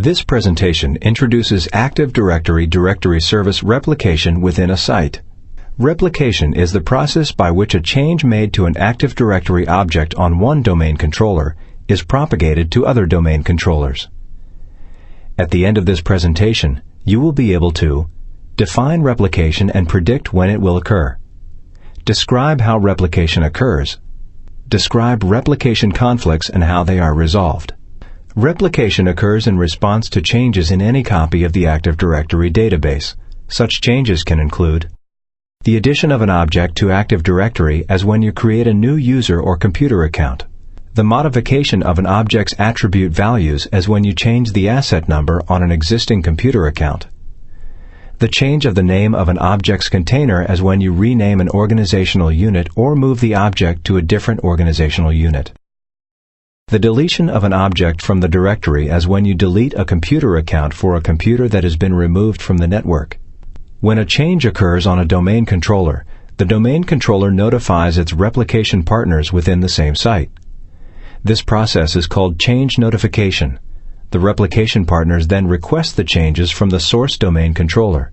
This presentation introduces Active Directory directory service replication within a site. Replication is the process by which a change made to an Active Directory object on one domain controller is propagated to other domain controllers. At the end of this presentation, you will be able to define replication and predict when it will occur, describe how replication occurs, describe replication conflicts and how they are resolved. Replication occurs in response to changes in any copy of the Active Directory database. Such changes can include the addition of an object to Active Directory, as when you create a new user or computer account, the modification of an object's attribute values, as when you change the asset number on an existing computer account, the change of the name of an object's container, as when you rename an organizational unit or move the object to a different organizational unit, the deletion of an object from the directory, as when you delete a computer account for a computer that has been removed from the network. When a change occurs on a domain controller, the domain controller notifies its replication partners within the same site. This process is called change notification. The replication partners then request the changes from the source domain controller.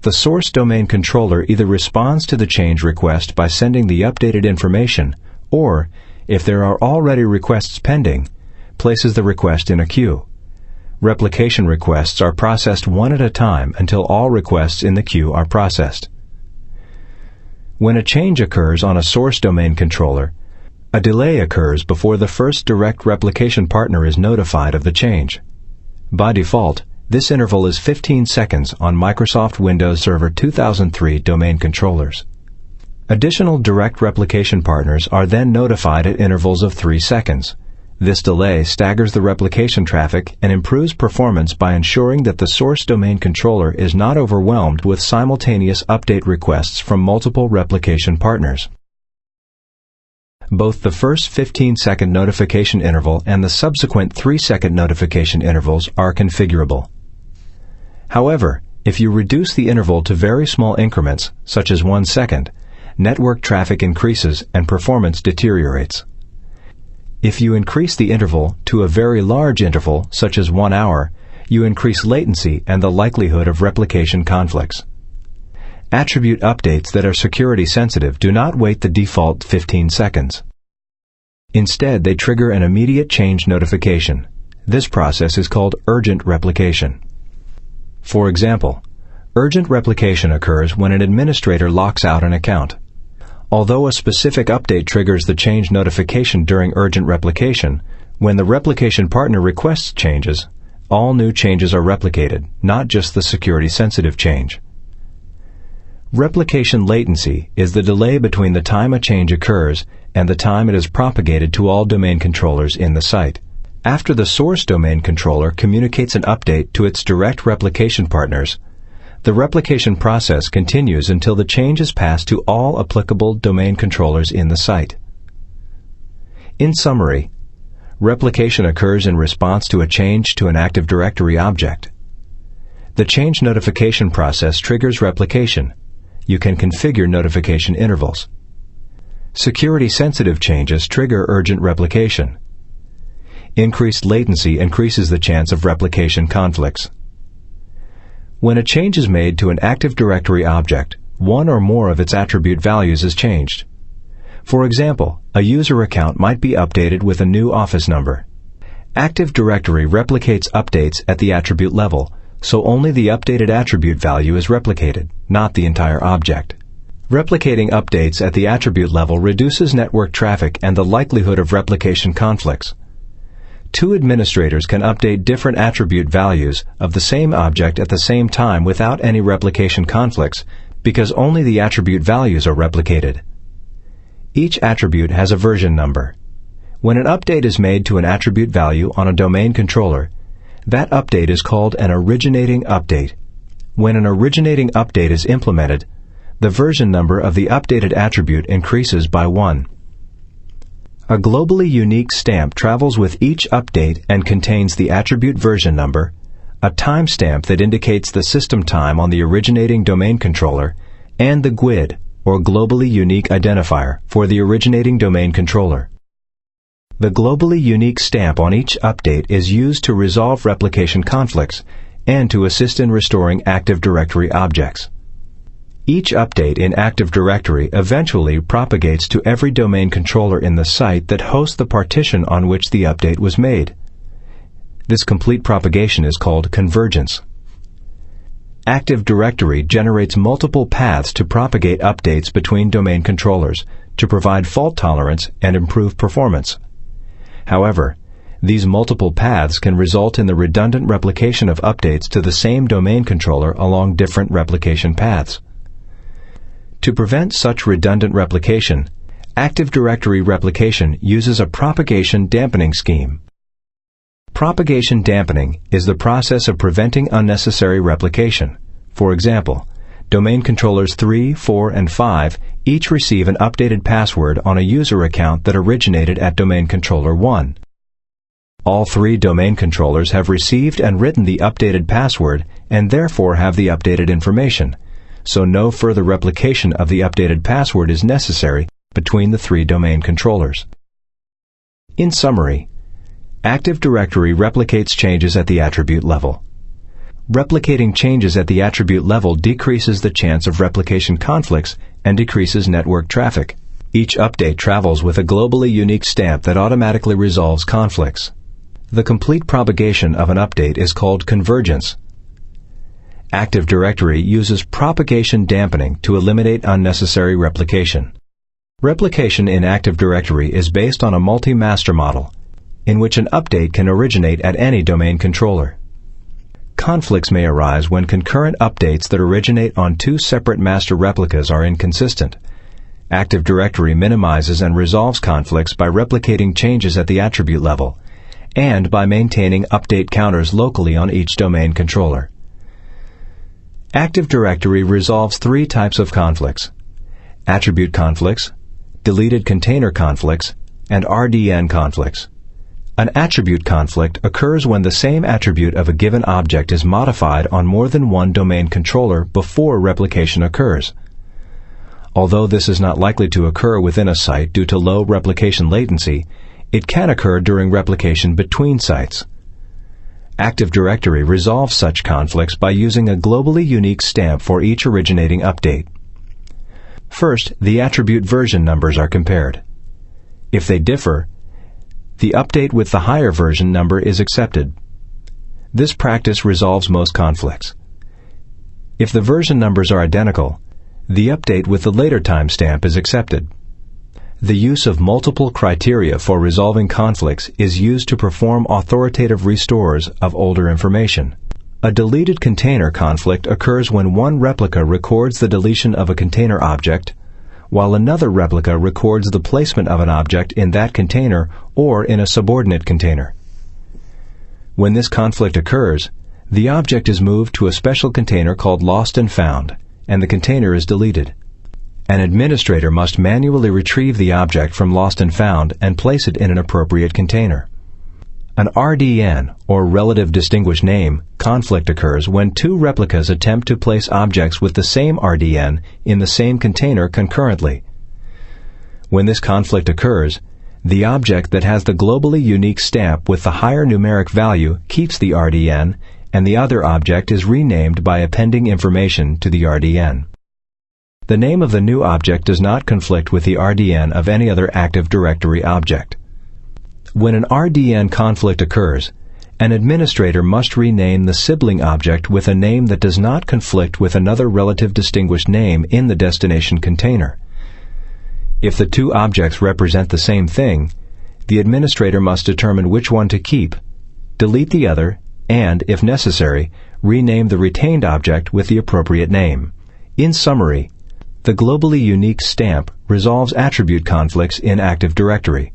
The source domain controller either responds to the change request by sending the updated information, or, if there are already requests pending, places the request in a queue. Replication requests are processed one at a time until all requests in the queue are processed. When a change occurs on a source domain controller, a delay occurs before the first direct replication partner is notified of the change. By default, this interval is 15 seconds on Microsoft Windows Server 2003 domain controllers. Additional direct replication partners are then notified at intervals of 3 seconds. This delay staggers the replication traffic and improves performance by ensuring that the source domain controller is not overwhelmed with simultaneous update requests from multiple replication partners. Both the first 15-second notification interval and the subsequent 3-second notification intervals are configurable. However, if you reduce the interval to very small increments, such as 1 second, network traffic increases and performance deteriorates. If you increase the interval to a very large interval, such as 1 hour, you increase latency and the likelihood of replication conflicts. Attribute updates that are security sensitive do not wait the default 15 seconds. Instead, they trigger an immediate change notification. This process is called urgent replication. For example, urgent replication occurs when an administrator locks out an account. Although a specific update triggers the change notification during urgent replication, when the replication partner requests changes, all new changes are replicated, not just the security-sensitive change. Replication latency is the delay between the time a change occurs and the time it is propagated to all domain controllers in the site. After the source domain controller communicates an update to its direct replication partners, the replication process continues until the change is passed to all applicable domain controllers in the site. In summary, replication occurs in response to a change to an Active Directory object. The change notification process triggers replication. You can configure notification intervals. Security-sensitive changes trigger urgent replication. Increased latency increases the chance of replication conflicts. When a change is made to an Active Directory object, one or more of its attribute values is changed. For example, a user account might be updated with a new office number. Active Directory replicates updates at the attribute level, so only the updated attribute value is replicated, not the entire object. Replicating updates at the attribute level reduces network traffic and the likelihood of replication conflicts. Two administrators can update different attribute values of the same object at the same time without any replication conflicts, because only the attribute values are replicated. Each attribute has a version number. When an update is made to an attribute value on a domain controller, that update is called an originating update. When an originating update is implemented, the version number of the updated attribute increases by 1. A globally unique stamp travels with each update and contains the attribute version number, a timestamp that indicates the system time on the originating domain controller, and the GUID, or Globally Unique Identifier, for the originating domain controller. The globally unique stamp on each update is used to resolve replication conflicts and to assist in restoring Active Directory objects. Each update in Active Directory eventually propagates to every domain controller in the site that hosts the partition on which the update was made. This complete propagation is called Convergence. Active Directory generates multiple paths to propagate updates between domain controllers to provide fault tolerance and improve performance. However, these multiple paths can result in the redundant replication of updates to the same domain controller along different replication paths. To prevent such redundant replication, Active Directory replication uses a propagation dampening scheme. Propagation dampening is the process of preventing unnecessary replication. For example, domain controllers 3, 4, and 5 each receive an updated password on a user account that originated at domain controller 1. All 3 domain controllers have received and written the updated password and therefore have the updated information, so no further replication of the updated password is necessary between the 3 domain controllers. In summary, Active Directory replicates changes at the attribute level. Replicating changes at the attribute level decreases the chance of replication conflicts and decreases network traffic. Each update travels with a globally unique stamp that automatically resolves conflicts. The complete propagation of an update is called Convergence. Active Directory uses propagation dampening to eliminate unnecessary replication. Replication in Active Directory is based on a multi-master model, in which an update can originate at any domain controller. Conflicts may arise when concurrent updates that originate on 2 separate master replicas are inconsistent. Active Directory minimizes and resolves conflicts by replicating changes at the attribute level, and by maintaining update counters locally on each domain controller. Active Directory resolves 3 types of conflicts: attribute conflicts, deleted container conflicts, and RDN conflicts. An attribute conflict occurs when the same attribute of a given object is modified on more than one domain controller before replication occurs. Although this is not likely to occur within a site due to low replication latency, it can occur during replication between sites. Active Directory resolves such conflicts by using a globally unique stamp for each originating update. First, the attribute version numbers are compared. If they differ, the update with the higher version number is accepted. This practice resolves most conflicts. If the version numbers are identical, the update with the later timestamp is accepted. The use of multiple criteria for resolving conflicts is used to perform authoritative restores of older information. A deleted container conflict occurs when one replica records the deletion of a container object, while another replica records the placement of an object in that container or in a subordinate container. When this conflict occurs, the object is moved to a special container called Lost and Found, and the container is deleted. An administrator must manually retrieve the object from Lost and Found and place it in an appropriate container. An RDN, or Relative Distinguished Name, conflict occurs when 2 replicas attempt to place objects with the same RDN in the same container concurrently. When this conflict occurs, the object that has the globally unique stamp with the higher numeric value keeps the RDN, and the other object is renamed by appending information to the RDN. The name of the new object does not conflict with the RDN of any other Active Directory object. When an RDN conflict occurs, an administrator must rename the sibling object with a name that does not conflict with another relative distinguished name in the destination container. If the 2 objects represent the same thing, the administrator must determine which one to keep, delete the other, and, if necessary, rename the retained object with the appropriate name. In summary, the globally unique stamp resolves attribute conflicts in Active Directory.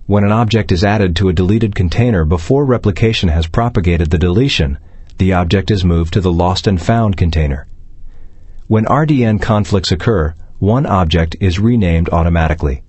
When an object is added to a deleted container before replication has propagated the deletion, the object is moved to the Lost and Found container. When RDN conflicts occur, one object is renamed automatically.